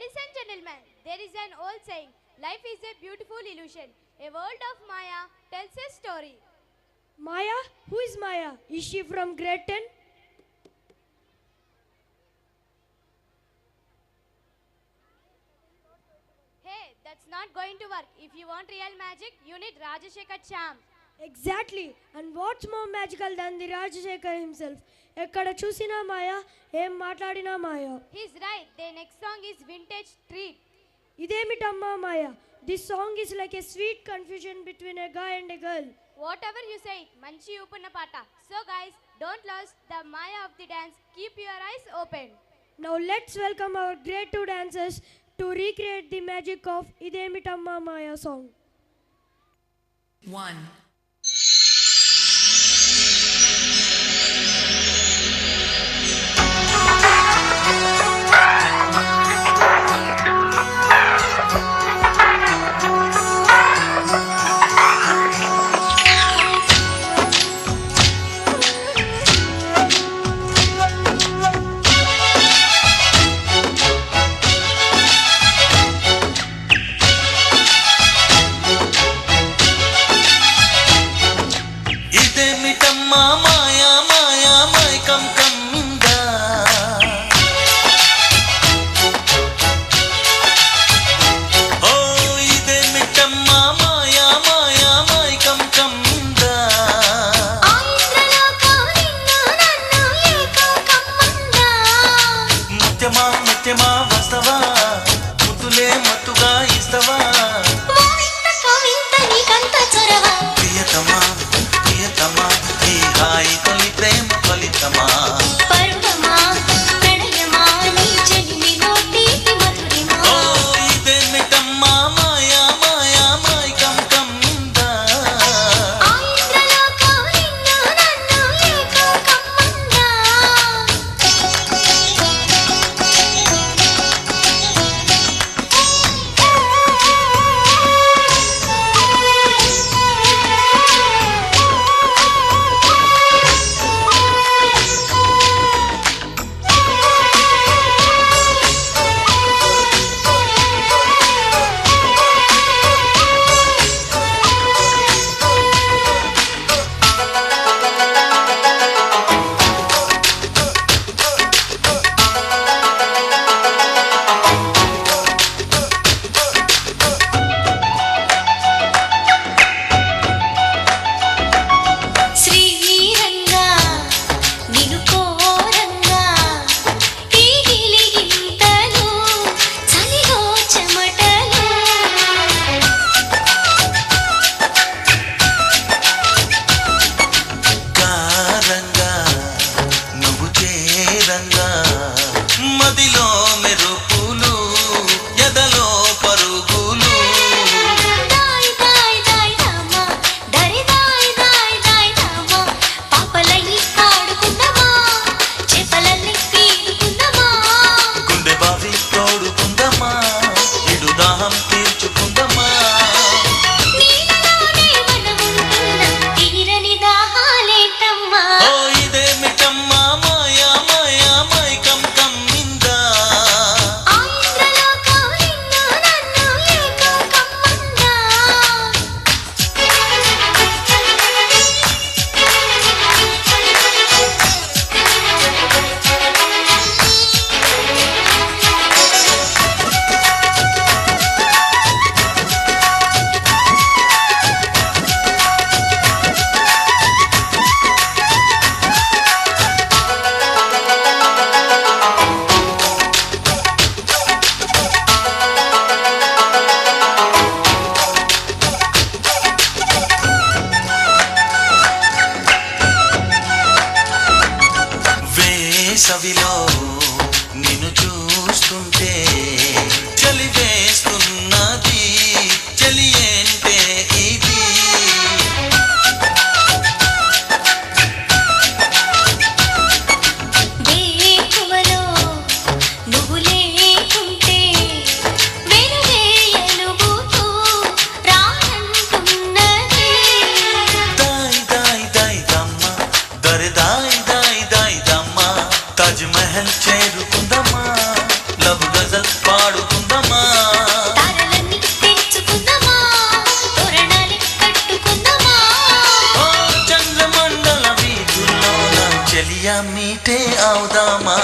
Ladies and gentlemen, there is an old saying, life is a beautiful illusion. A world of Maya tells a story. Maya? Who is Maya? Is she from grade 10? Hey, that's not going to work. If you want real magic, you need Rajashekar charm. Exactly. And what's more magical than the Rajashekar himself? ఎక్కడ చూసినా మాయా ఏం మాట్లాడినా మాయా. He's right. The next song is Vintage Treat. ఇదేమిటమ్మా Maya? This song is like a sweet confusion between a guy and a girl. Whatever you say, manchi upuna pata. So guys, don't lose the Maya of the dance. Keep your eyes open. Now let's welcome our grade 2 dancers to recreate the magic of ఇదేమిటమ్మా Maya song. 1. Maya Maya Maikam కమ్మిందా పాడుకుందామా తారలన్నీ తెంచుకుందామా తోరణాలే కట్టుకుందామా oh చంద్రమండల వీధుల్లోన Cheliya మీటే అవుదామా